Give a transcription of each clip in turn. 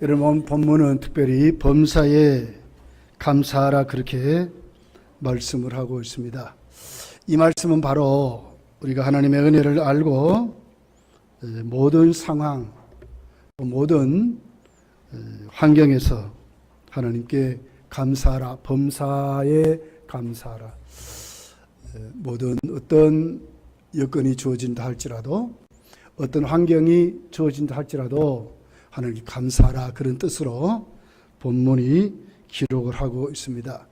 여러분, 본문은 특별히 범사에 감사하라 그렇게 말씀을 하고 있습니다. 이 말씀은 바로 우리가 하나님의 은혜를 알고 모든 상황, 모든 환경에서 하나님께 감사하라, 범사에 감사하라. 모든 어떤 여건이 주어진다 할지라도, 어떤 환경이 주어진다 할지라도 하나님께 감사하라, 그런 뜻으로 본문이 기록을 하고 있습니다.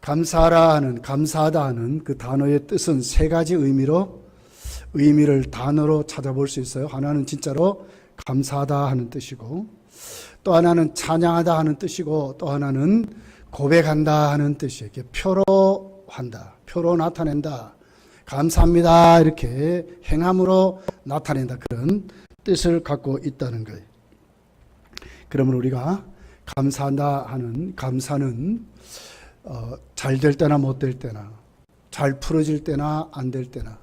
감사하라 하는, 감사하다 하는 그 단어의 뜻은 세 가지 의미를 단어로 찾아볼 수 있어요. 하나는 진짜로 감사하다 하는 뜻이고, 또 하나는 찬양하다 하는 뜻이고, 또 하나는 고백한다 하는 뜻이에요. 표로한다, 표로 나타낸다, 감사합니다 이렇게 행함으로 나타낸다, 그런 뜻을 갖고 있다는 거예요. 그러면 우리가 감사한다 하는 감사는 잘 될 때나 못 될 때나, 잘 풀어질 때나 안 될 때나,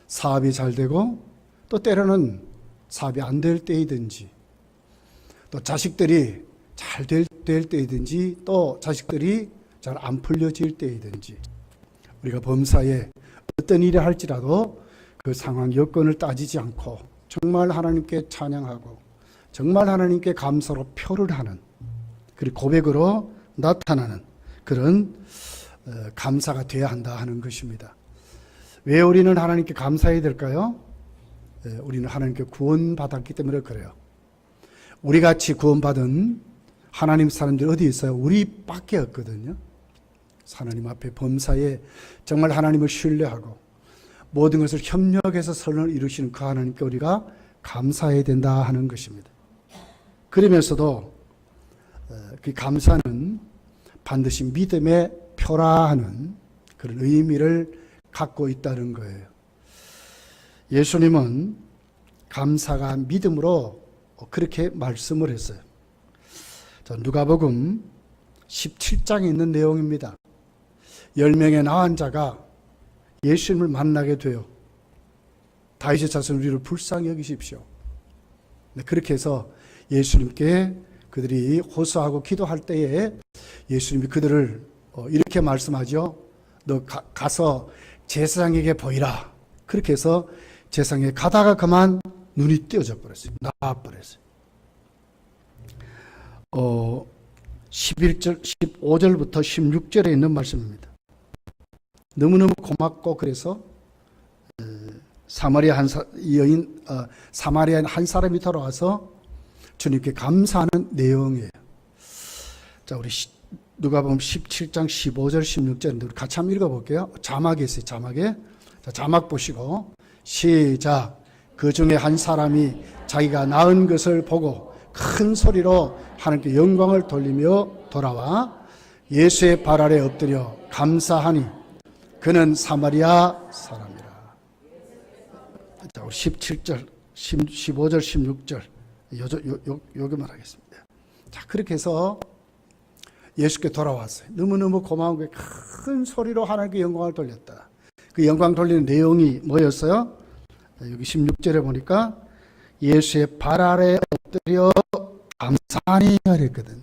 사업이 잘 되고 또 때로는 사업이 안 될 때이든지, 또 자식들이 잘 될 때이든지, 또 자식들이 잘 안 풀려질 때이든지, 우리가 범사에 어떤 일을 할지라도 그 상황 여건을 따지지 않고 정말 하나님께 찬양하고 정말 하나님께 감사로 표를 하는, 그리고 고백으로 나타나는 그런 감사가 되어야 한다 하는 것입니다. 왜 우리는 하나님께 감사해야 될까요? 우리는 하나님께 구원받았기 때문에 그래요. 우리같이 구원받은 하나님 사람들이 어디 있어요? 우리밖에 없거든요. 하나님 앞에 범사에 정말 하나님을 신뢰하고 모든 것을 협력해서 선을 이루시는 그 하나님께 우리가 감사해야 된다 하는 것입니다. 그러면서도 그 감사는 반드시 믿음의 표라 하는 그런 의미를 갖고 있다는 거예요. 예수님은 감사가 믿음으로 그렇게 말씀을 했어요. 누가복음 17장에 있는 내용입니다. 10명의 나은 자가 예수님을 만나게 돼요. 다윗의 자손 우리를 불쌍히 여기십시오. 그렇게 해서 예수님께 그들이 호소하고 기도할 때에 예수님이 그들을 이렇게 말씀하죠. 너 가서 제사장에게 보이라. 그렇게 해서 제사장에게 가다가 그만 눈이 띄어져 버렸어요. 나와버렸어요. 11절, 15절부터 16절에 있는 말씀입니다. 너무너무 고맙고, 그래서 사마리아 한 사람이 돌아와서 주님께 감사하는 내용이에요. 자, 우리 누가복음 17장 15절 16절 우리 같이 한번 읽어볼게요. 자막에 있어요. 자막에. 자, 자막 보시고 시작. 그 중에 한 사람이 자기가 낳은 것을 보고 큰 소리로 하나님께 영광을 돌리며 돌아와 예수의 발 아래 엎드려 감사하니 그는 사마리아 사람이라. 자, 우리 17절, 15절, 16절 요기만 하겠습니다. 자, 그렇게 해서 예수께 돌아왔어요. 너무너무 고마운 게 큰 소리로 하나님께 영광을 돌렸다. 그 영광 돌리는 내용이 뭐였어요? 여기 16절에 보니까 예수의 발 아래 엎드려 감사하니 그랬거든.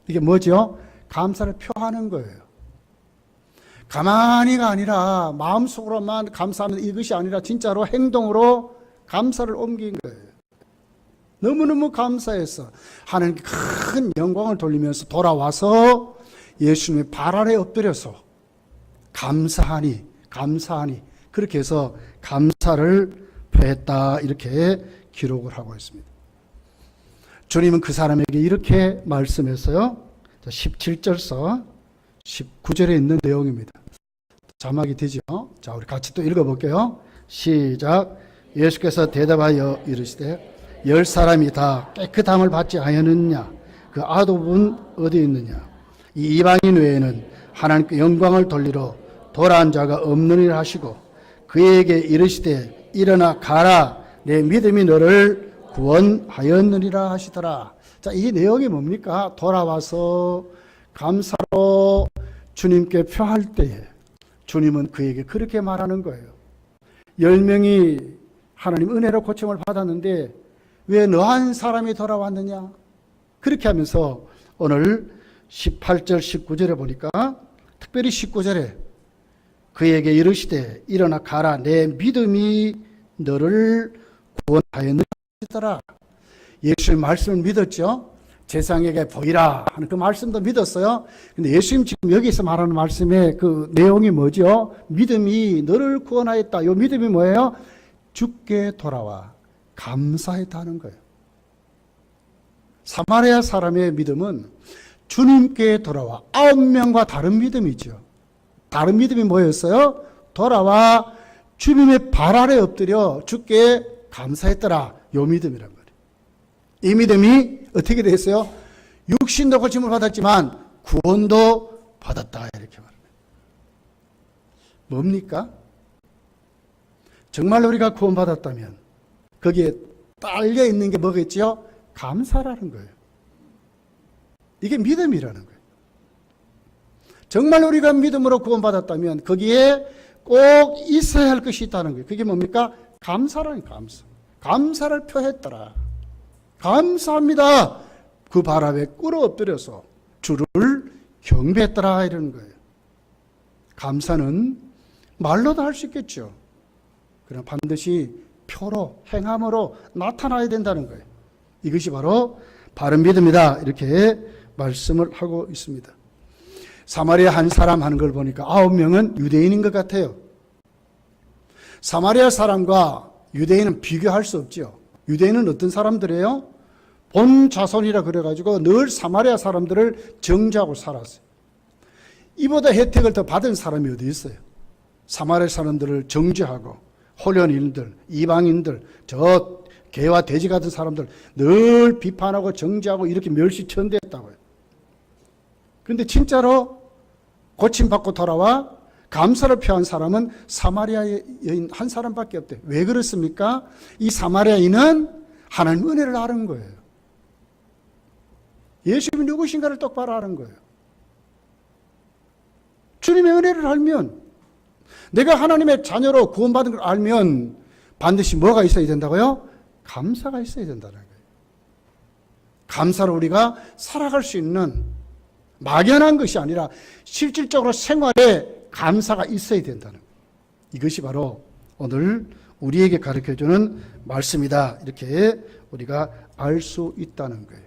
이게 뭐죠? 감사를 표하는 거예요. 가만히가 아니라 마음속으로만 감사하면 이것이 아니라 진짜로 행동으로 감사를 옮긴 거예요. 너무너무 감사해서 하나님께 큰 영광을 돌리면서 돌아와서 예수님의 발 아래 엎드려서 감사하니 그렇게 해서 감사를 표했다, 이렇게 기록을 하고 있습니다. 주님은 그 사람에게 이렇게 말씀했어요. 17절서 19절에 있는 내용입니다. 자막이 되죠? 자, 우리 같이 또 읽어볼게요. 시작. 예수께서 대답하여 이르시되 10사람이 다 깨끗함을 받지 아니하느냐? 그 아홉은 어디 있느냐? 이 이방인 외에는 하나님께 영광을 돌리러 돌아온 자가 없느니라 하시고 그에게 이르시되 일어나 가라, 내 믿음이 너를 구원하였느니라 하시더라. 자, 이 내용이 뭡니까? 돌아와서 감사로 주님께 표할 때에 주님은 그에게 그렇게 말하는 거예요. 10명이 하나님 은혜로 고침을 받았는데 왜 너 한 사람이 돌아왔느냐? 그렇게 하면서 오늘 18절 19절에 보니까 특별히 19절에 그에게 이르시되 일어나 가라 내 믿음이 너를 구원하였느니라. 예수님 말씀을 믿었죠. 세상에게 보이라 하는 그 말씀도 믿었어요. 근데 예수님 지금 여기서 말하는 말씀의 그 내용이 뭐죠? 믿음이 너를 구원하였다. 이 믿음이 뭐예요? 주께 돌아와 감사했다는 거예요. 사마리아 사람의 믿음은 주님께 돌아와 9명과 다른 믿음이죠. 다른 믿음이 뭐였어요? 돌아와 주님의 발 아래 엎드려 주께 감사했더라. 요 믿음이란 말이에요. 이 믿음이 어떻게 됐어요? 육신도 고침을 받았지만 구원도 받았다. 이렇게 말합니다. 뭡니까? 정말 우리가 구원받았다면 거기에 딸려 있는 게 뭐겠지요? 감사라는 거예요. 이게 믿음이라는 거예요. 정말 우리가 믿음으로 구원받았다면 거기에 꼭 있어야 할 것이 있다는 거예요. 그게 뭡니까? 감사라는 감사. 감사를 표했더라. 감사합니다. 그 발 앞에 꿇어 엎드려서 주를 경배했더라 이러는 거예요. 감사는 말로도 할 수 있겠죠. 그러나 반드시 표로 행함으로 나타나야 된다는 거예요. 이것이 바로 바른 믿음이다. 이렇게 말씀을 하고 있습니다. 사마리아 한 사람 하는 걸 보니까 9명은 유대인인 것 같아요. 사마리아 사람과 유대인은 비교할 수 없죠. 유대인은 어떤 사람들이에요? 본 자손이라 그래가지고 늘 사마리아 사람들을 정죄하고 살았어요. 이보다 혜택을 더 받은 사람이 어디 있어요? 사마리아 사람들을 정죄하고 호련인들, 이방인들, 저 개와 돼지 같은 사람들 늘 비판하고 정죄하고 이렇게 멸시천대했다고요. 그런데 진짜로 고침받고 돌아와 감사를 표한 사람은 사마리아 여인 한 사람밖에 없대요. 왜 그렇습니까? 이 사마리아인은 하나님 은혜를 아는 거예요. 예수님이 누구신가를 똑바로 아는 거예요. 주님의 은혜를 알면, 내가 하나님의 자녀로 구원받은 걸 알면 반드시 뭐가 있어야 된다고요? 감사가 있어야 된다는 거예요. 감사로 우리가 살아갈 수 있는 막연한 것이 아니라 실질적으로 생활에 감사가 있어야 된다는 거예요. 이것이 바로 오늘 우리에게 가르쳐주는 말씀이다. 이렇게 우리가 알 수 있다는 거예요.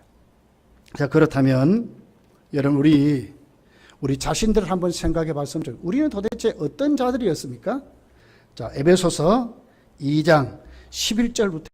자, 그렇다면 여러분 우리 자신들을 한번 생각해 봤으면 좋겠어요. 우리는 도대체 어떤 자들이었습니까? 자, 에베소서 2장 11절부터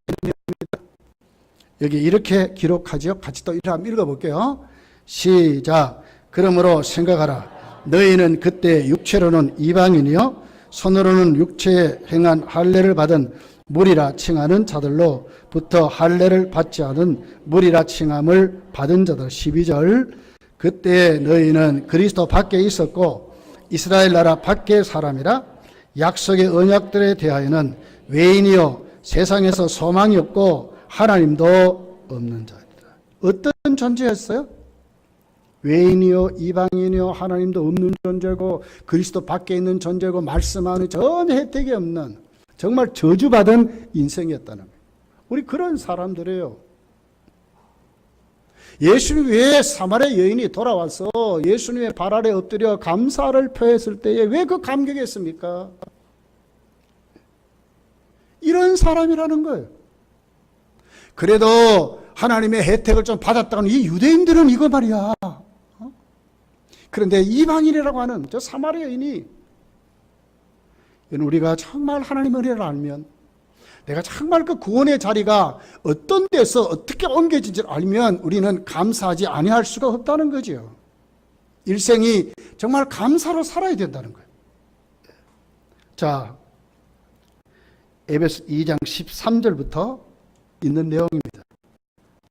여기 이렇게 기록하죠. 같이 또 한번 읽어볼게요. 시작. 그러므로 생각하라. 너희는 그때 육체로는 이방인이요 손으로는 육체에 행한 할례를 받은 무리라 칭하는 자들로부터 할례를 받지 않은 무리라 칭함을 받은 자들. 12절. 그때 너희는 그리스도 밖에 있었고 이스라엘 나라 밖의 사람이라 약속의 언약들에 대하여는 외인이요 세상에서 소망이 없고 하나님도 없는 자들이다. 어떤 존재였어요? 외인이요 이방인이요 하나님도 없는 존재고 그리스도 밖에 있는 존재고 말씀하는 전혀 혜택이 없는 정말 저주받은 인생이었다는 거예요. 우리 그런 사람들이에요. 예수님 외에 사마리아 여인이 돌아와서 예수님의 발 아래 엎드려 감사를 표했을 때에 왜 그 감격했습니까? 이런 사람이라는 거예요. 그래도 하나님의 혜택을 좀 받았다는 이 유대인들은 이거 말이야. 그런데 이방인이라고 하는 저 사마리아 여인이 우리가 정말 하나님의 은혜를 알면 내가 정말 그 구원의 자리가 어떤 데서 어떻게 옮겨진지를 알면 우리는 감사하지 아니할 수가 없다는 거죠. 일생이 정말 감사로 살아야 된다는 거예요. 자, 에베소 2장 13절부터 있는 내용입니다.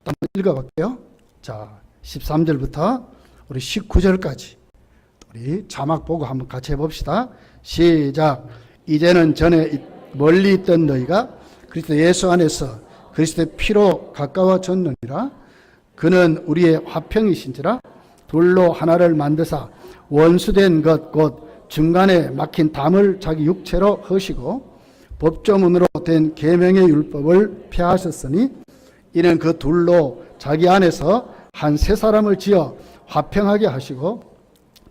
한번 읽어볼게요. 자, 13절부터 우리 19절까지 우리 자막 보고 한번 같이 해봅시다. 시작. 이제는 전에 멀리 있던 너희가 그리스도 예수 안에서 그리스도의 피로 가까워졌느니라. 그는 우리의 화평이신지라 둘로 하나를 만드사 원수된 것 곧 중간에 막힌 담을 자기 육체로 허시고 법조문으로 된 계명의 율법을 폐하셨으니 이는 그 둘로 자기 안에서 한 세 사람을 지어 화평하게 하시고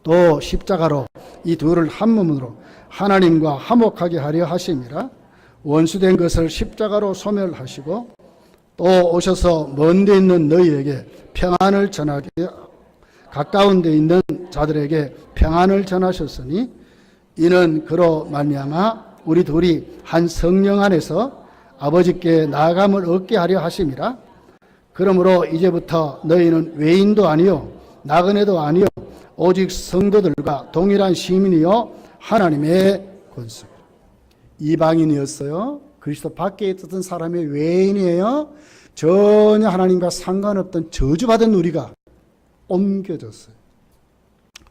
또 십자가로 이 둘을 한 몸으로 하나님과 화목하게 하려 하심이라. 원수된 것을 십자가로 소멸하시고 또 오셔서 먼 데 있는 너희에게 평안을 전하게 가까운 데 있는 자들에게 평안을 전하셨으니 이는 그로 말미암아 우리 둘이 한 성령 안에서 아버지께 나아감을 얻게 하려 하심이라. 그러므로 이제부터 너희는 외인도 아니요 나그네도 아니요 오직 성도들과 동일한 시민이요 하나님의 권속. 이방인이었어요. 그리스도 밖에 있었던 사람의 외인이에요. 전혀 하나님과 상관없던 저주받은 우리가 옮겨졌어요.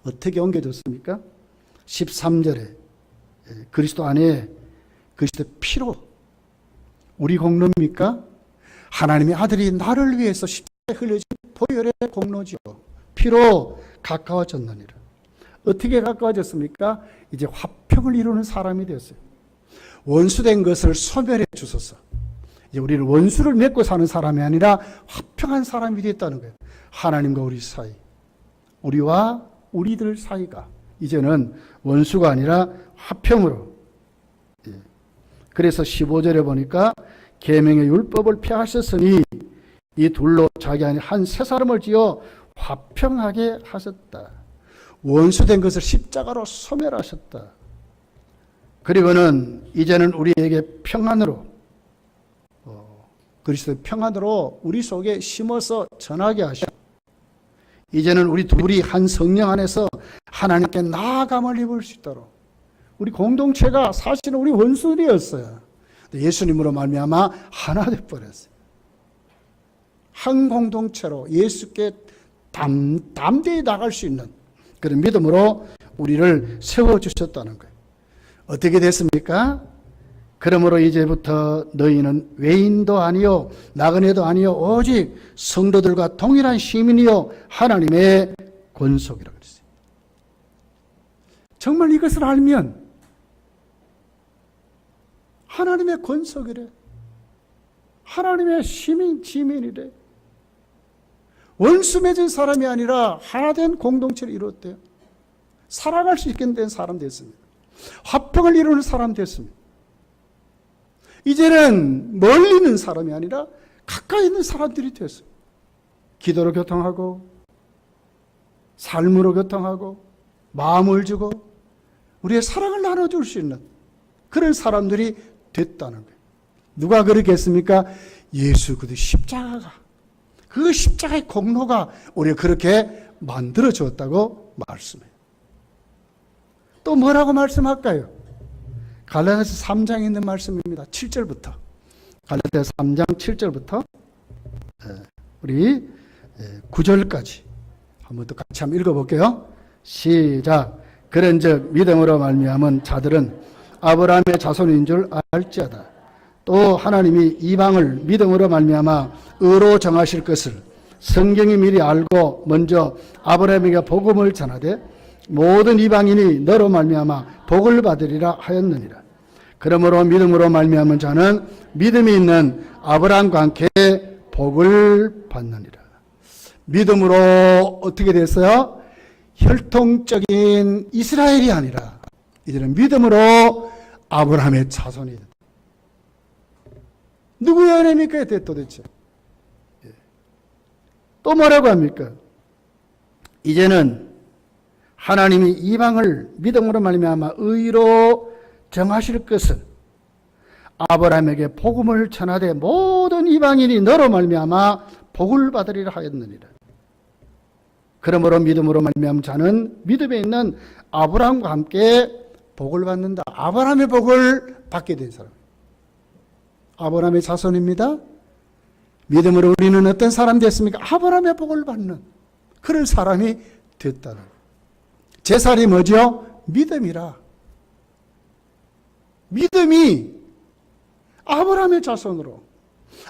어떻게 옮겨졌습니까? 13절에 그리스도 안에 그리스도의 피로. 우리 공로입니까? 하나님의 아들이 나를 위해서 십자가에 흘려진 보혈의 공로죠. 피로 가까워졌느니라. 어떻게 가까워졌습니까? 이제 화평을 이루는 사람이 되었어요. 원수된 것을 소멸해 주소서. 이제 우리는 원수를 맺고 사는 사람이 아니라 화평한 사람이 됐다는 거예요. 하나님과 우리 사이, 우리와 우리들 사이가 이제는 원수가 아니라 화평으로. 그래서 15절에 보니까 계명의 율법을 폐하셨으니 이 둘로 자기 안에 한 세 사람을 지어 화평하게 하셨다. 원수된 것을 십자가로 소멸하셨다. 그리고는 이제는 우리에게 평안으로 그리스도의 평안으로 우리 속에 심어서 전하게 하시고 이제는 우리 둘이 한 성령 안에서 하나님께 나아감을 입을 수 있도록. 우리 공동체가 사실은 우리 원수들이었어요. 예수님으로 말미암아 하나 되어버렸어요. 한 공동체로 예수께 담대히 나갈 수 있는 그런 믿음으로 우리를 세워주셨다는 거예요. 어떻게 됐습니까? 그러므로 이제부터 너희는 외인도 아니요 나그네도 아니요 오직 성도들과 동일한 시민이요 하나님의 권속이라고 그랬어요. 정말 이것을 알면 하나님의 권속이래. 하나님의 시민이래. 원수 맺은 사람이 아니라 하나된 공동체를 이뤘대요. 살아갈 수 있게 된 사람 됐습니다. 화평을 이루는 사람 됐습니다. 이제는 멀리 있는 사람이 아니라 가까이 있는 사람들이 됐어요. 기도로 교통하고 삶으로 교통하고 마음을 주고 우리의 사랑을 나눠줄 수 있는 그런 사람들이 됐다는 거예요. 누가 그렇게 했습니까? 예수 그리스도 십자가가, 그 십자가의 공로가 우리를 그렇게 만들어 주었다고 말씀해요. 또 뭐라고 말씀할까요? 갈라디아서 3장에 있는 말씀입니다. 7절부터. 갈라디아서 3장 7절부터 우리 9절까지 한번 또 같이 한번 읽어볼게요. 시작. 그런즉 믿음으로 말미암은 자들은 아브라함의 자손인 줄 알지어다. 또 하나님이 이방을 믿음으로 말미암아 의로 정하실 것을 성경이 미리 알고 먼저 아브라함에게 복음을 전하되 모든 이방인이 너로 말미암아 복을 받으리라 하였느니라. 그러므로 믿음으로 말미암은 자는 믿음이 있는 아브라함과 함께 복을 받느니라. 믿음으로 어떻게 됐어요? 혈통적인 이스라엘이 아니라 이제는 믿음으로 아브라함의 자손이 됐다. 누구의 은혜입니까? 도대체. 또 뭐라고 합니까? 이제는 하나님이 이방을 믿음으로 말미암아 의로 정하실 것을 아브라함에게 복음을 전하되 모든 이방인이 너로 말미암아 복을 받으리라 하였느니라. 그러므로 믿음으로 말미암은 자는 믿음에 있는 아브라함과 함께 복을 받는다. 아브라함의 복을 받게 된 사람. 아브라함의 자손입니다. 믿음으로 우리는 어떤 사람 됐습니까? 아브라함의 복을 받는 그런 사람이 됐다는 거예요. 제살이 뭐죠? 믿음이라. 믿음이 아브라함의 자손으로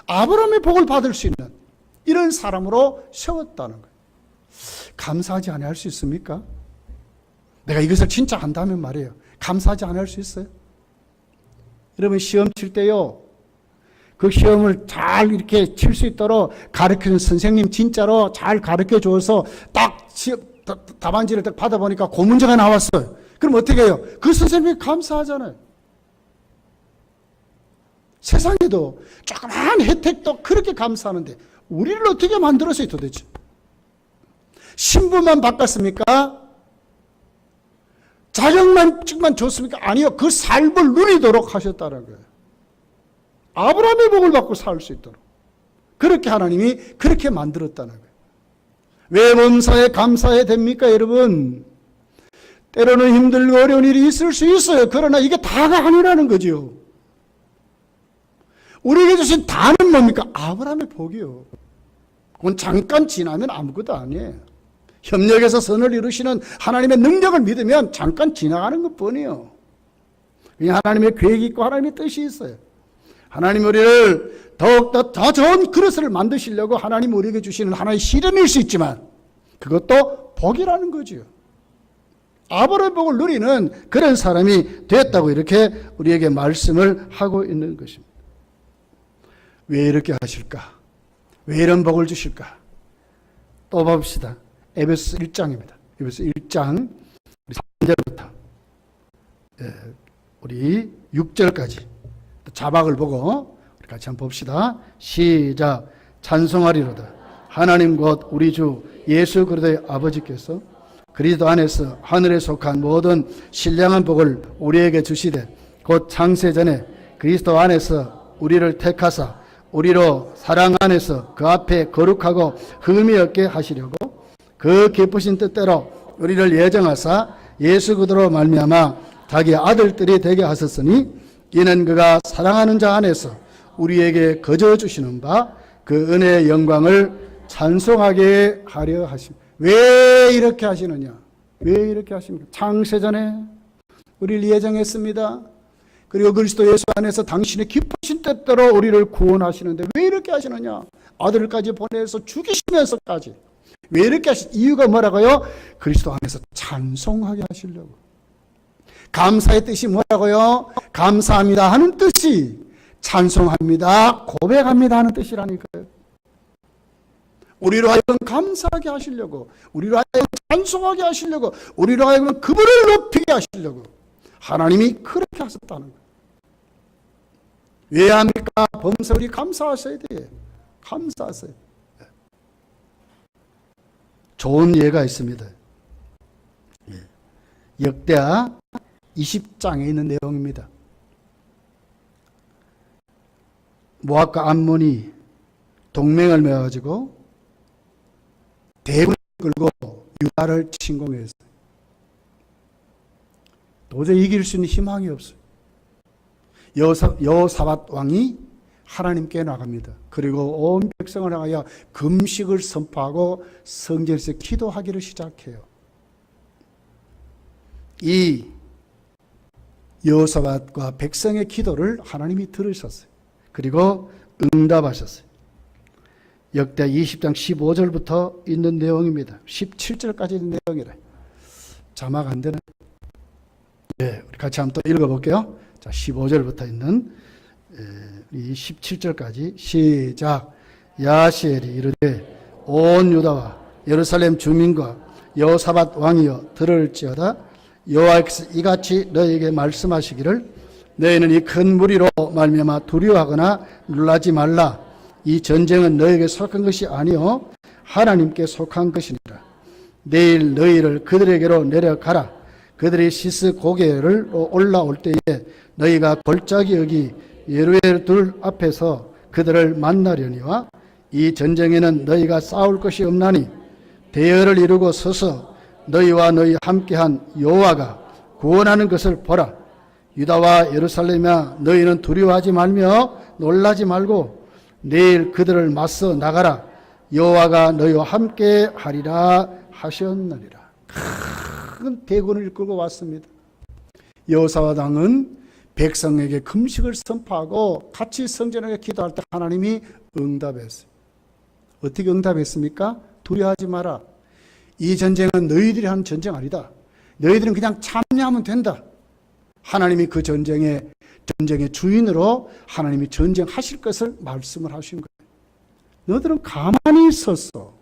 아브라함의 복을 받을 수 있는 이런 사람으로 세웠다는 거예요. 감사하지 않을 수 있습니까? 내가 이것을 진짜 한다면 말이에요. 감사하지 않을 수 있어요? 여러분 시험 칠 때요. 그 시험을 잘 이렇게 칠 수 있도록 가르치는 선생님 진짜로 잘 가르쳐 줘서 딱 답안지를 딱 받아보니까 그 문제가 나왔어요. 그럼 어떻게 해요? 그 선생님이 감사하잖아요. 세상에도 조그만 혜택도 그렇게 감사하는데 우리를 어떻게 만들었어요 도대체? 신분만 바꿨습니까? 자격만 줬습니까? 아니요. 그 삶을 누리도록 하셨다는 거예요. 아브라함의 복을 받고 살 수 있도록. 그렇게 하나님이 그렇게 만들었다는 거예요. 왜 범사에 감사해야 됩니까 여러분? 때로는 힘들고 어려운 일이 있을 수 있어요. 그러나 이게 다가 아니라는 거죠. 우리에게 주신 다는 뭡니까? 아브라함의 복이요. 그건 잠깐 지나면 아무것도 아니에요. 협력해서 선을 이루시는 하나님의 능력을 믿으면 잠깐 지나가는 것뿐이에요. 하나님의 계획이 있고 하나님의 뜻이 있어요. 하나님 우리를 더욱더 더 좋은 그릇을 만드시려고 하나님 우리에게 주시는 하나의 시련일 수 있지만 그것도 복이라는 거죠. 아브라함의 복을 누리는 그런 사람이 됐다고 이렇게 우리에게 말씀을 하고 있는 것입니다. 왜 이렇게 하실까? 왜 이런 복을 주실까? 또 봅시다. 에베소 1장입니다. 에베소 1장 3절부터 우리 6절까지 자막을 보고 우리 같이 한번 봅시다. 시작. 찬송하리로다. 하나님 곧 우리 주 예수 그리스도의 아버지께서 그리스도 안에서 하늘에 속한 모든 신령한 복을 우리에게 주시되 곧 창세전에 그리스도 안에서 우리를 택하사 우리로 사랑 안에서 그 앞에 거룩하고 흠이 없게 하시려고 그 기쁘신 뜻대로 우리를 예정하사 예수 그리스도로 말미암아 자기 아들들이 되게 하셨으니 이는 그가 사랑하는 자 안에서 우리에게 거저 주시는 바 그 은혜의 영광을 찬송하게 하려 하십니다. 왜 이렇게 하시느냐? 왜 이렇게 하십니까? 창세전에 우리를 예정했습니다. 그리고 그리스도 예수 안에서 당신의 기쁘신 뜻대로 우리를 구원하시는데 왜 이렇게 하시느냐? 아들까지 보내서 죽이시면서까지 왜 이렇게 하시? 이유가 뭐라고요? 그리스도 안에서 찬송하게 하시려고. 감사의 뜻이 뭐라고요? 감사합니다 하는 뜻이 찬송합니다, 고백합니다 하는 뜻이라니까요. 우리로 하여금 감사하게 하시려고, 우리로 하여금 찬송하게 하시려고, 우리로 하여금 그분을 높이게 하시려고 하나님이 그렇게 하셨다는 거예요. 왜 합니까? 범사 우리 감사하셔야 돼요. 감사하세요. 좋은 예가 있습니다. 역대하 20장에 있는 내용입니다. 모압과 암몬이 동맹을 맺어가지고 대군을 끌고 유다를 침공했어요. 도저히 이길 수 있는 희망이 없어요. 여호사밧 왕이 하나님께 나갑니다. 그리고 온 백성을 향하여 금식을 선포하고 성전에서 기도하기를 시작해요. 이 여호사밧과 백성의 기도를 하나님이 들으셨어요. 그리고 응답하셨어요. 역대 20장 15절부터 있는 내용입니다. 17절까지 있는 내용이래. 자막 안 되네. 네, 우리 같이 한번 또 읽어볼게요. 자, 15절부터 있는 이 17절까지 시작. 야시엘이 이르되 온 유다와 예루살렘 주민과 여호사밧 왕이여 들을지어다. 여호와께서 이같이 너희에게 말씀하시기를 너희는 이 큰 무리로 말미암아 두려워하거나 놀라지 말라. 이 전쟁은 너희에게 속한 것이 아니요 하나님께 속한 것이니라. 내일 너희를 그들에게로 내려가라. 그들이 시스 고개를 올라올 때에 너희가 골짜기 여기 예루엘 둘 앞에서 그들을 만나려니와 이 전쟁에는 너희가 싸울 것이 없나니 대열을 이루고 서서 너희와 너희 함께한 여호와가 구원하는 것을 보라. 유다와 예루살렘아 너희는 두려워하지 말며 놀라지 말고 내일 그들을 맞서 나가라. 여호와가 너희와 함께 하리라 하셨느니라. 큰 대군을 이끌고 왔습니다. 여호사밧 왕은 백성에게 금식을 선포하고 같이 성전에게 기도할 때 하나님이 응답했어요. 어떻게 응답했습니까? 두려워하지 마라. 이 전쟁은 너희들이 하는 전쟁 아니다. 너희들은 그냥 참여하면 된다. 하나님이 그 전쟁의 주인으로 하나님이 전쟁하실 것을 말씀을 하신 거예요. 너들은 가만히 있어서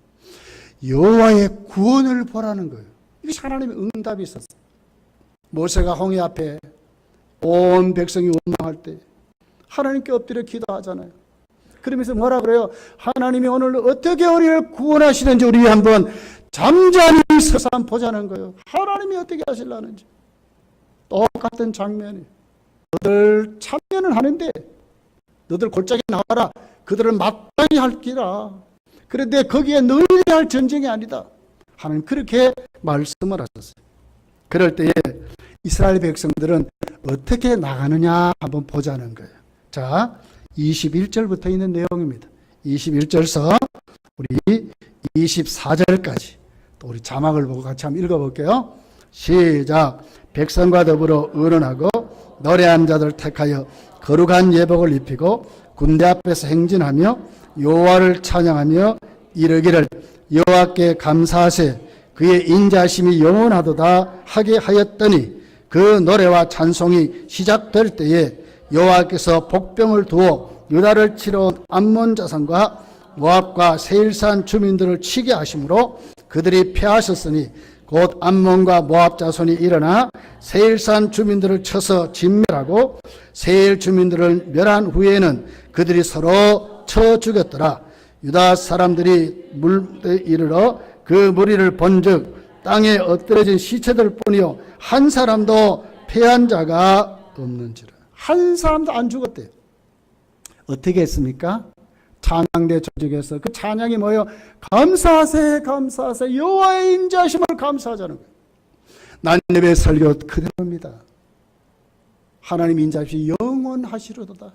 여호와의 구원을 보라는 거예요. 이것이 하나님의 응답이 있었어요. 모세가 홍해 앞에 온 백성이 원망할 때 하나님께 엎드려 기도하잖아요. 그러면서 뭐라 그래요? 하나님이 오늘 어떻게 우리를 구원하시는지 우리 한번 잠잠히 서서 한번 보자는 거예요. 하나님이 어떻게 하시려는지. 똑같은 장면이. 너들 참여는 하는데 너들 골짜기 나와라. 그들을 마땅히 할기라. 그런데 거기에 너희들이 할 전쟁이 아니다. 하나님 그렇게 말씀을 하셨어요. 그럴 때에 이스라엘 백성들은 어떻게 나가느냐 한번 보자는 거예요. 자, 21절부터 있는 내용입니다. 21절서 우리 24절까지 또 우리 자막을 보고 같이 한번 읽어볼게요. 시작. 백성과 더불어 의논하고 노래한 자들 택하여 거룩한 예복을 입히고 군대 앞에서 행진하며 여호와를 찬양하며 이르기를 여호와께 감사하세 그의 인자심이 영원하도다 하게 하였더니 그 노래와 찬송이 시작될 때에 여호와께서 복병을 두어 유다를 치러 온 암몬 자손과 모압과 세일산 주민들을 치게 하심으로 그들이 패하셨으니 곧 암몬과 모압 자손이 일어나 세일산 주민들을 쳐서 진멸하고 세일 주민들을 멸한 후에는 그들이 서로 쳐 죽였더라. 유다 사람들이 물에 이르러 그 무리를 본즉 땅에 엎드러진 시체들 뿐이요 한 사람도 패한 자가 없는지라. 한 사람도 안 죽었대요. 어떻게 했습니까? 찬양대 조직에서 그 찬양이 뭐예요? 감사하세 감사하세 여호와의 인자하심을 감사하자는 거예요. 난네베 설교 그대로입니다. 하나님 인자하심이 영원하시로도다.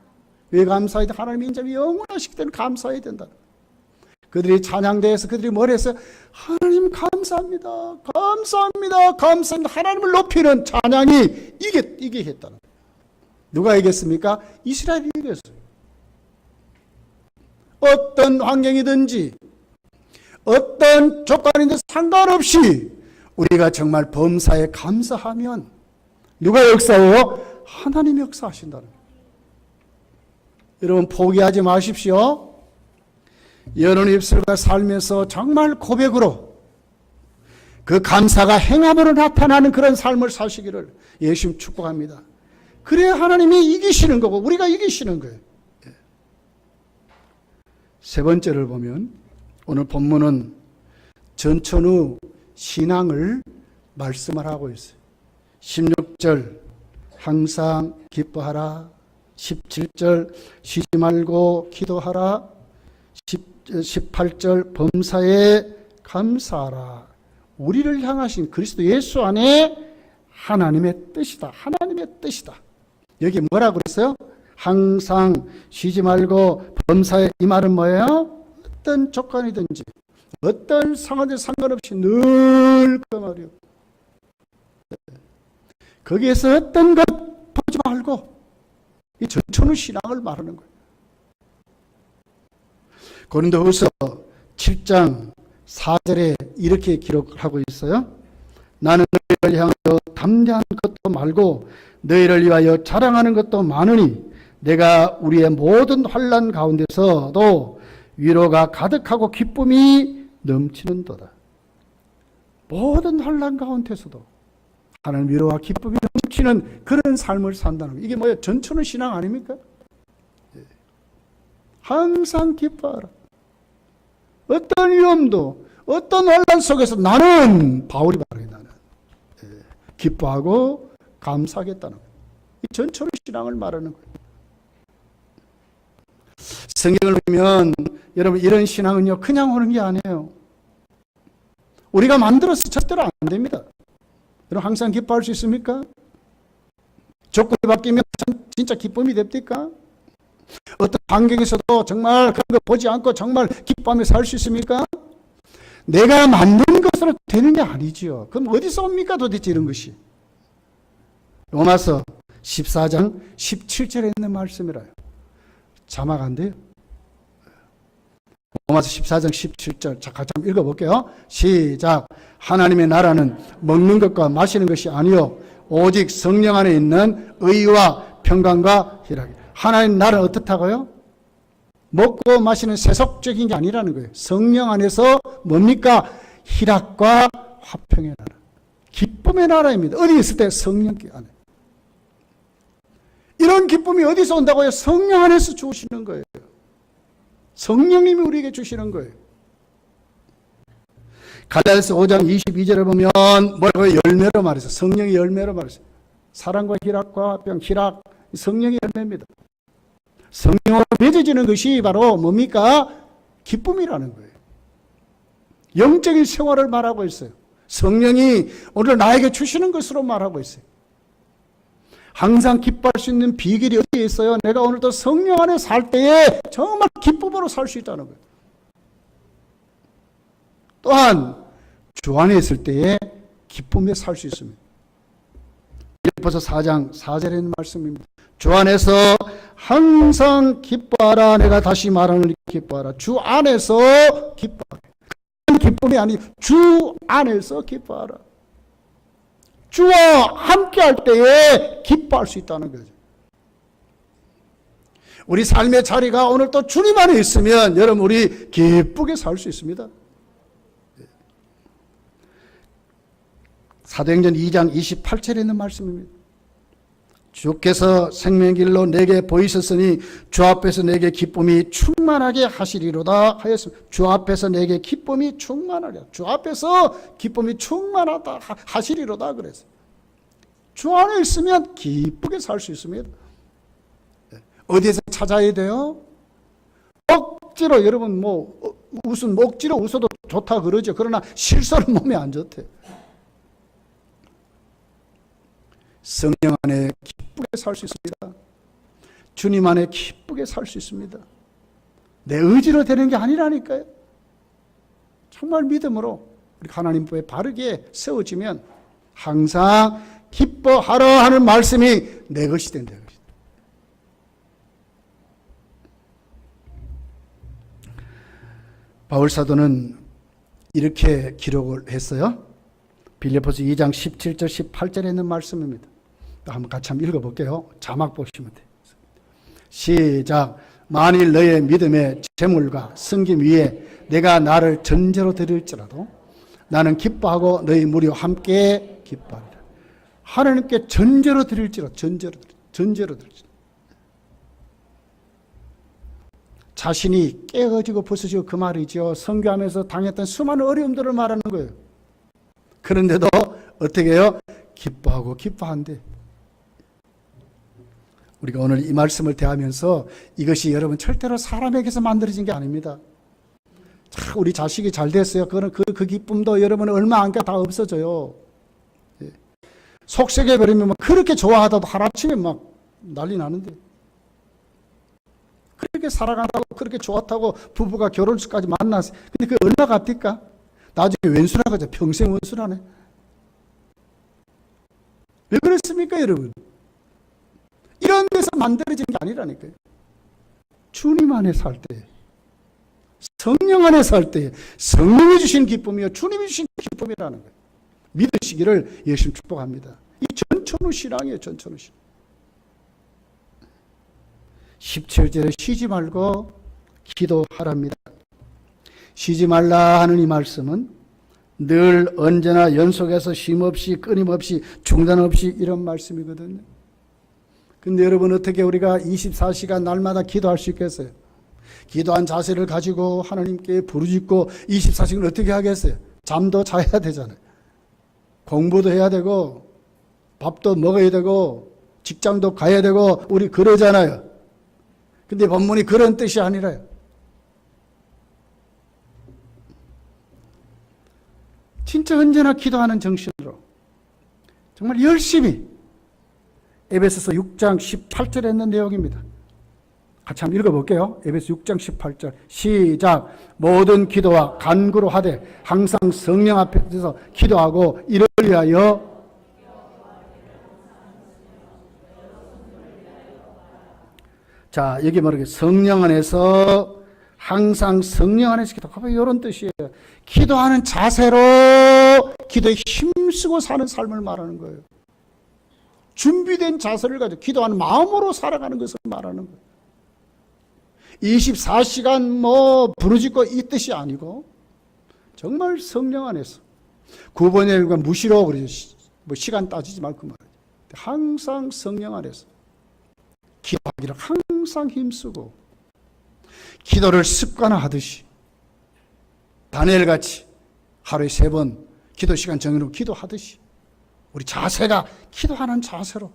왜 감사해야 돼? 하나님 인자하심이 영원하시기 때문에 감사해야 된다. 그들이 찬양대에서 그들이 뭘 했어요? 하나님 감사합니다. 감사합니다. 감사합니다. 하나님을 높이는 찬양이 이기겠다는 거예요. 누가 이겼습니까? 이스라엘이 이겼어요. 어떤 환경이든지 어떤 조건인데 상관없이 우리가 정말 범사에 감사하면 누가 역사해요? 하나님이 역사하신다는 거예요. 여러분 포기하지 마십시오. 여론 입술과 살면서 정말 고백으로 그 감사가 행함으로 나타나는 그런 삶을 사시기를 예수님 축복합니다. 그래야 하나님이 이기시는 거고 우리가 이기시는 거예요. 세 번째를 보면 오늘 본문은 전천후 신앙을 말씀을 하고 있어요. 16절 항상 기뻐하라. 17절 쉬지 말고 기도하라. 18절 범사에 감사하라. 우리를 향하신 그리스도 예수 안에 하나님의 뜻이다. 하나님의 뜻이다. 여기 뭐라고 그랬어요? 항상 쉬지 말고 범사에, 이 말은 뭐예요? 어떤 조건이든지 어떤 상황에 상관없이 늘 그 말이요. 거기에서 어떤 것 보지 말고 이 전천후 신앙을 말하는 거예요. 고린도후서 7장 4절에 이렇게 기록하고 있어요. 나는 너희를 향하여 담대한 것도 말고 너희를 위하여 자랑하는 것도 많으니 내가 우리의 모든 환난 가운데서도 위로가 가득하고 기쁨이 넘치는도다. 모든 환난 가운데서도 하나님 위로와 기쁨이 넘치는 그런 삶을 산다는 거예요. 이게 뭐예요? 전천후 신앙 아닙니까? 항상 기뻐하라. 어떤 위험도 어떤 환난 속에서 나는 바울이 말해요. 나는 기뻐하고 감사하겠다는 거예요. 이 전천후 신앙을 말하는 거예요. 성경을 보면 여러분 이런 신앙은요 그냥 오는 게 아니에요. 우리가 만들어서 절대로 안 됩니다. 여러분 항상 기뻐할 수 있습니까? 조건이 바뀌면 진짜 기쁨이 됩니까? 어떤 환경에서도 정말 그런 거 보지 않고 정말 기뻐하며 살 수 있습니까? 내가 만든 것으로 되는 게 아니지요. 그럼 어디서 옵니까 도대체 이런 것이? 로마서 14장 17절에 있는 말씀이라요. 자막 안 돼요. 로마서 14장 17절 자, 같이 한번 읽어볼게요. 시작. 하나님의 나라는 먹는 것과 마시는 것이 아니요 오직 성령 안에 있는 의와 평강과 희락이. 하나님 나라는 어떻다고요? 먹고 마시는 세속적인 게 아니라는 거예요. 성령 안에서 뭡니까? 희락과 화평의 나라, 기쁨의 나라입니다. 어디 있을 때? 성령 안에. 이런 기쁨이 어디서 온다고요? 성령 안에서 주시는 거예요. 성령님이 우리에게 주시는 거예요. 갈라디아서 5장 22절에 보면 뭐라고요? 열매로 말했어요. 성령의 열매로 말했어요. 사랑과 희락과 화평, 희락, 성령의 열매입니다. 성령으로 맺어지는 것이 바로 뭡니까? 기쁨이라는 거예요. 영적인 생활을 말하고 있어요. 성령이 오늘 나에게 주시는 것으로 말하고 있어요. 항상 기뻐할 수 있는 비결이 어디에 있어요? 내가 오늘도 성령 안에 살 때에 정말 기쁨으로 살 수 있다는 거예요. 또한 주 안에 있을 때에 기쁨에 살 수 있습니다. 빌립보서 4장 4절에 있는 말씀입니다. 주 안에서 항상 기뻐하라. 내가 다시 말하는 기뻐하라. 주 안에서 기뻐하라. 기쁨이 아니고 주 안에서 기뻐하라. 주와 함께 할 때에 기뻐할 수 있다는 거죠. 우리 삶의 자리가 오늘 또 주님 안에 있으면 여러분 우리 기쁘게 살 수 있습니다. 사도행전 2장 28절에 있는 말씀입니다. 주께서 생명길로 내게 보이셨으니 주 앞에서 내게 기쁨이 충만하게 하시리로다 하였습니다. 주 앞에서 내게 기쁨이 충만하리라. 주 앞에서 기쁨이 충만하다 하시리로다 그랬어요. 주 안에 있으면 기쁘게 살 수 있습니다. 어디에서 찾아야 돼요? 억지로 여러분 억지로 웃어도 좋다 그러죠. 그러나 실수로 몸에 안 좋대요. 성령 안에 기쁘게 살 수 있습니다. 주님 안에 기쁘게 살 수 있습니다. 내 의지로 되는 게 아니라니까요. 정말 믿음으로 우리 하나님 앞에 바르게 세워지면 항상 기뻐하라 하는 말씀이 내 것이 된다. 바울 사도는 이렇게 기록을 했어요. 빌립보서 2장 17절 18절에 있는 말씀입니다. 한번 같이 한번 읽어볼게요. 자막 보시면 돼요. 시작. 만일 너의 믿음의 재물과 섬김 위에 내가 나를 전제로 드릴지라도 나는 기뻐하고 너희 무리와 함께 기뻐하리라. 하나님께 전제로 드릴지라도 전제로 드릴지라도 자신이 깨어지고 부서지고 그 말이죠. 선교하면서 당했던 수많은 어려움들을 말하는 거예요. 그런데도 어떻게 해요? 기뻐하고 기뻐한대. 우리가 오늘 이 말씀을 대하면서 이것이 여러분 절대로 사람에게서 만들어진 게 아닙니다. 자, 우리 자식이 잘 됐어요. 그 기쁨도 여러분 얼마 안 가 다 없어져요. 속썩여 버리면 그렇게 좋아하다도 하루아침에 막 난리 나는데. 그렇게 살아간다고 그렇게 좋았다고 부부가 결혼식까지 만났어요. 근데 그게 얼마 같을까? 나중에 왼수라고 하죠. 평생 원수라네. 왜 그렇습니까 여러분? 이런 데서 만들어진 게 아니라니까요. 주님 안에 살 때, 성령 안에 살 때 성령이 주신 기쁨이요 주님이 주신 기쁨이라는 거예요. 믿으시기를 예수님 축복합니다. 이 전천후 신앙이에요. 전천후 신앙. 17절에 쉬지 말고 기도하랍니다. 쉬지 말라 하는 이 말씀은 늘 언제나 연속해서 쉼없이 끊임없이 중단 없이 이런 말씀이거든요. 근데 여러분 어떻게 우리가 24시간 날마다 기도할 수 있겠어요? 기도한 자세를 가지고 하나님께 부르짖고 24시간 어떻게 하겠어요? 잠도 자야 되잖아요. 공부도 해야 되고 밥도 먹어야 되고 직장도 가야 되고 우리 그러잖아요. 근데 본문이 그런 뜻이 아니라요. 진짜 언제나 기도하는 정신으로 정말 열심히 에베소서 6장 18절에 있는 내용입니다. 같이 한번 읽어볼게요. 에베소 6장 18절 시작. 모든 기도와 간구로 하되 항상 성령 앞에서 기도하고 이를 위하여 자 여기 뭐라고 성령 안에서 항상 성령 안에서 기도하고 이런 뜻이에요. 기도하는 자세로 기도에 힘쓰고 사는 삶을 말하는 거예요. 준비된 자세를 가지고 기도하는 마음으로 살아가는 것을 말하는 거예요. 24시간 부르짖고 이 뜻이 아니고 정말 성령 안에서 구번의 일과 무시로 그러죠. 시간 따지지 말고 말이죠. 항상 성령 안에서 기도하기를 항상 힘쓰고 기도를 습관화하듯이 다니엘같이 하루에 3번 기도 시간 정해놓고 기도하듯이 우리 자세가 기도하는 자세로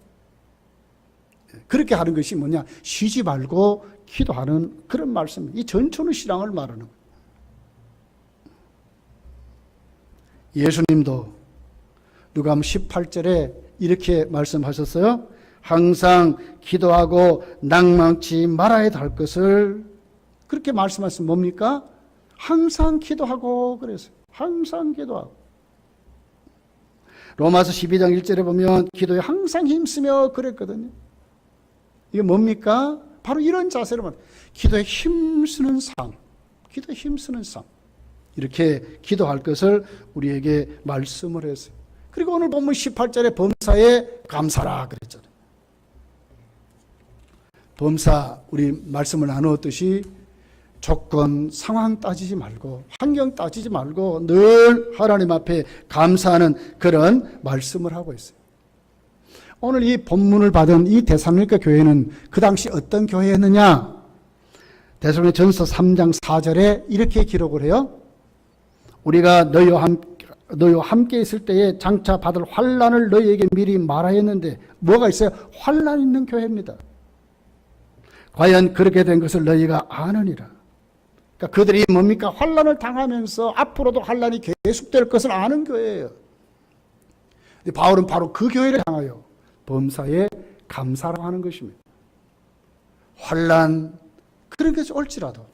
그렇게 하는 것이 뭐냐? 쉬지 말고 기도하는 그런 말씀. 이 전천후 신앙을 말하는 거예요. 예수님도 누가복음 18절에 이렇게 말씀하셨어요. 항상 기도하고 낭망치 말아야 할 것을 그렇게 말씀하시면 뭡니까? 항상 기도하고 그랬어요. 항상 기도하고. 로마서 12장 1절에 보면 기도에 항상 힘쓰며 그랬거든요. 이게 뭡니까? 바로 이런 자세로 말해요. 기도에 힘쓰는 삶. 기도에 힘쓰는 삶. 이렇게 기도할 것을 우리에게 말씀을 했어요. 그리고 오늘 본문 18절에 범사에 감사라 그랬잖아요. 범사 우리 말씀을 나누었듯이 조건, 상황 따지지 말고 환경 따지지 말고 늘 하나님 앞에 감사하는 그런 말씀을 하고 있어요. 오늘 이 본문을 받은 이 데살로니가 교회는 그 당시 어떤 교회였느냐? 데살로니가전서 3장 4절에 이렇게 기록을 해요. 우리가 너희와 함께 있을 때에 장차 받을 환난을 너희에게 미리 말하였는데 뭐가 있어요? 환난 있는 교회입니다. 과연 그렇게 된 것을 너희가 아느니라. 그러니까 그들이 뭡니까? 환난을 당하면서 앞으로도 환난이 계속될 것을 아는 교회예요. 근데 바울은 바로 그 교회를 향하여 범사에 감사라고 하는 것입니다. 환난 그런 것이 올지라도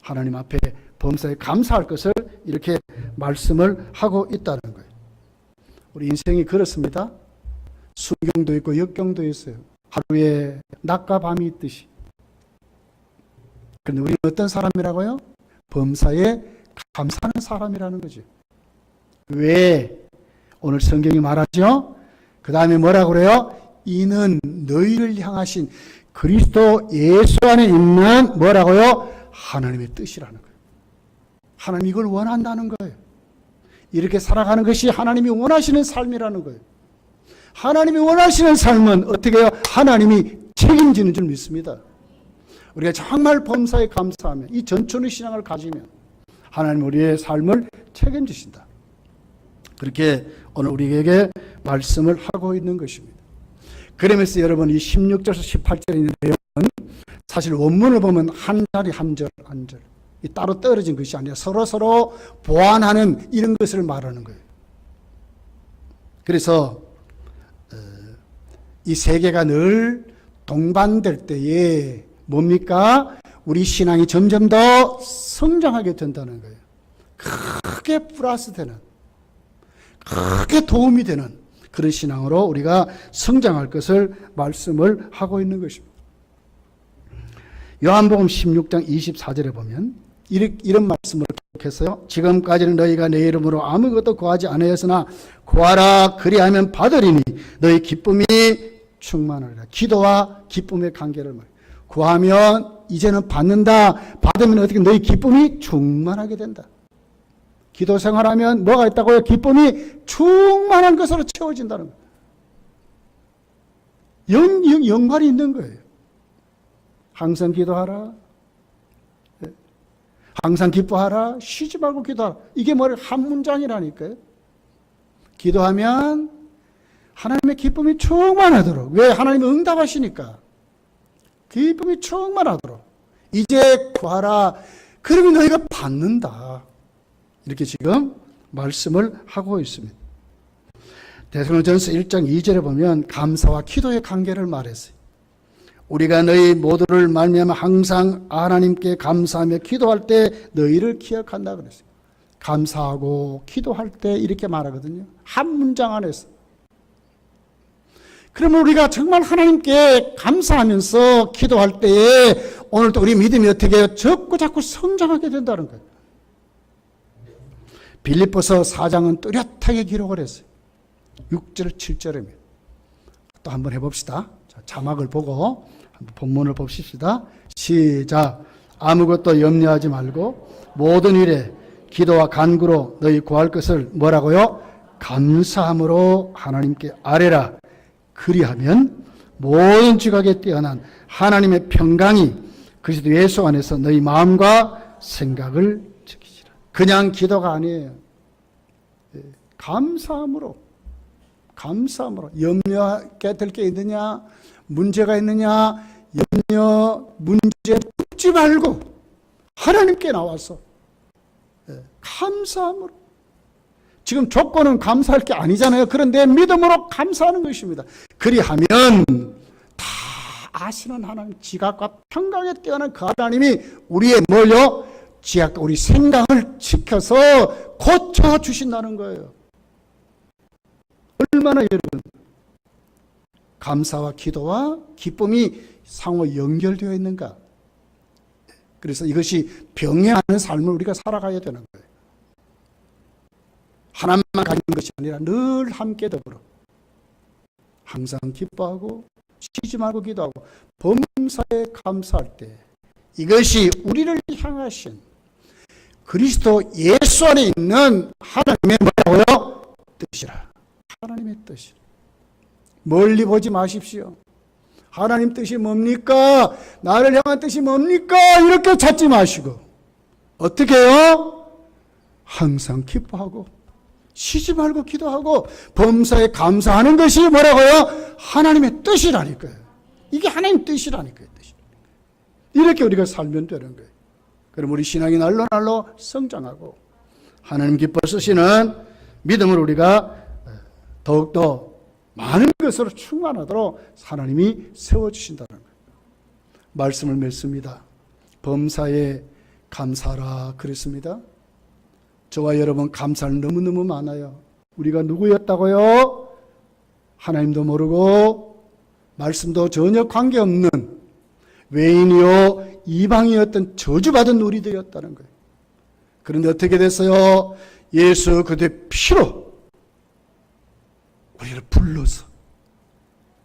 하나님 앞에 범사에 감사할 것을 이렇게 말씀을 하고 있다는 거예요. 우리 인생이 그렇습니다. 순경도 있고 역경도 있어요. 하루에 낮과 밤이 있듯이. 그런데 우리는 어떤 사람이라고요? 범사에 감사하는 사람이라는 거죠. 왜? 오늘 성경이 말하죠. 그 다음에 뭐라고 그래요? 이는 너희를 향하신 그리스도 예수 안에 있는 뭐라고요? 하나님의 뜻이라는 거예요. 하나님이 이걸 원한다는 거예요. 이렇게 살아가는 것이 하나님이 원하시는 삶이라는 거예요. 하나님이 원하시는 삶은 어떻게 해요? 하나님이 책임지는 줄 믿습니다. 우리가 정말 범사에 감사하며 이 전천후 신앙을 가지면 하나님 우리의 삶을 책임지신다. 그렇게 오늘 우리에게 말씀을 하고 있는 것입니다. 그러면서 여러분 이 16절에서 18절에 있는 내용은 사실 원문을 보면 한 자리 한 절 한 절 따로 떨어진 것이 아니라 서로 보완하는 이런 것을 말하는 거예요. 그래서 이 세계가 늘 동반될 때에 뭡니까? 우리 신앙이 점점 더 성장하게 된다는 거예요. 크게 플러스 되는, 크게 도움이 되는 그런 신앙으로 우리가 성장할 것을 말씀을 하고 있는 것입니다. 요한복음 16장 24절에 보면 이런 말씀을 기록했어요. 지금까지는 너희가 내 이름으로 아무것도 구하지 않았으나 구하라 그리하면 받으리니 너희 기쁨이 충만하리라. 기도와 기쁨의 관계를 말해요. 구하면 이제는 받는다. 받으면 어떻게 너희 기쁨이 충만하게 된다. 기도 생활하면 뭐가 있다고요? 기쁨이 충만한 것으로 채워진다는 거예요. 연관이 있는 거예요. 항상 기도하라. 항상 기뻐하라. 쉬지 말고 기도하라. 이게 뭐래? 한 문장이라니까요. 기도하면 하나님의 기쁨이 충만하도록. 왜? 하나님이 응답하시니까. 기쁨이 충만하도록. 이제 구하라. 그러면 너희가 받는다. 이렇게 지금 말씀을 하고 있습니다. 데살로니가전서 1장 2절에 보면 감사와 기도의 관계를 말했어요. 우리가 너희 모두를 말미암아 항상 하나님께 감사하며 기도할 때 너희를 기억한다 그랬어요. 감사하고 기도할 때 이렇게 말하거든요. 한 문장 안에서. 그러면 우리가 정말 하나님께 감사하면서 기도할 때에 오늘도 우리 믿음이 어떻게 해요? 자꾸 성장하게 된다는 거예요. 빌립보서 4장은 뚜렷하게 기록을 했어요. 6절 7절입니다. 또 한번 해봅시다. 자, 자막을 보고 한번 본문을 봅시다. 시작. 아무것도 염려하지 말고 모든 일에 기도와 간구로 너희 구할 것을 뭐라고요? 감사함으로 하나님께 아뢰라. 그리하면 모든 지각에 뛰어난 하나님의 평강이 그리스도 예수 안에서 너희 마음과 생각을 지키시라. 그냥 기도가 아니에요. 감사함으로 염려하게 될 게 있느냐, 문제가 있느냐, 염려, 문제 묻지 말고 하나님께 나와서 감사함으로. 지금 조건은 감사할 게 아니잖아요. 그런데 믿음으로 감사하는 것입니다. 그리하면 다 아시는 하나님, 지각과 평강에 뛰어난 그 하나님이 우리의 뭘요? 지각과 우리 생각을 지켜서 고쳐주신다는 거예요. 얼마나 여러분 감사와 기도와 기쁨이 상호 연결되어 있는가. 그래서 이것이 병행하는 삶을 우리가 살아가야 되는 거예요. 하나만 가진 것이 아니라 늘 함께 더불어 항상 기뻐하고 쉬지 말고 기도하고 범사에 감사할 때 이것이 우리를 향하신 그리스도 예수 안에 있는 하나님의 뭐라고요? 뜻이라. 하나님의 뜻이. 멀리 보지 마십시오. 하나님 뜻이 뭡니까? 나를 향한 뜻이 뭡니까? 이렇게 찾지 마시고 어떻게 해요? 항상 기뻐하고 쉬지 말고 기도하고 범사에 감사하는 것이 뭐라고요? 하나님의 뜻이라니까요. 이게 하나님 뜻이라니까요. 이렇게 우리가 살면 되는 거예요. 그럼 우리 신앙이 날로 날로 성장하고 하나님 기뻐 쓰시는 믿음을 우리가 더욱더 많은 것으로 충만하도록 하나님이 세워주신다는 거예요. 말씀을 맺습니다. 범사에 감사하라 그랬습니다. 저와 여러분 감사는 너무너무 많아요. 우리가 누구였다고요? 하나님도 모르고 말씀도 전혀 관계없는 외인이요 이방이었던 저주받은 우리들이었다는 거예요. 그런데 어떻게 됐어요? 예수 그의 피로 우리를 불러서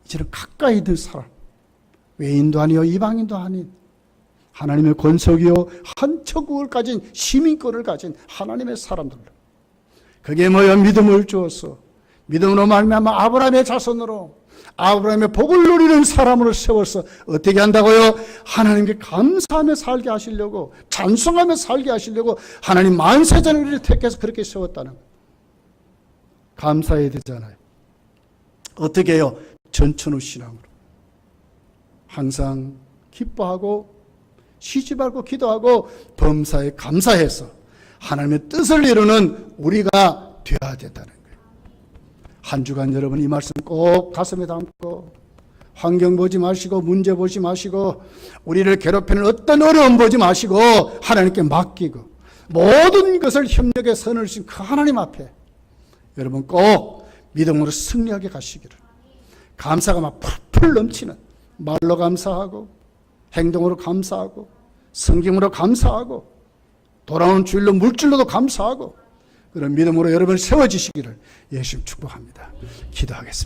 이제는 가까이 들 사람, 외인도 아니요 이방인도 아닌 하나님의 권속이요 한 천국을 가진 시민권을 가진 하나님의 사람들로 그게 뭐야? 믿음을 주어서 믿음으로 말미암아 아브라함의 자손으로 아브라함의 복을 누리는 사람으로 세워서 어떻게 한다고요? 하나님께 감사하며 살게 하시려고 찬송하며 살게 하시려고 하나님 만세전에 우리를 택해서 그렇게 세웠다는 거예요. 감사해야 되잖아요. 어떻게 해요? 전천후 신앙으로 항상 기뻐하고 쉬지 말고 기도하고 범사에 감사해서 하나님의 뜻을 이루는 우리가 되어야 된다는 거예요. 한 주간 여러분 이 말씀 꼭 가슴에 담고 환경 보지 마시고 문제 보지 마시고 우리를 괴롭히는 어떤 어려움 보지 마시고 하나님께 맡기고 모든 것을 협력의 선을 신 그 하나님 앞에 여러분 꼭 믿음으로 승리하게 가시기를. 감사가 막 풀풀 넘치는 말로 감사하고 행동으로 감사하고 성경으로 감사하고 돌아오는 주일로 물질로도 감사하고 그런 믿음으로 여러분 세워지시기를 예수님 축복합니다. 기도하겠습니다.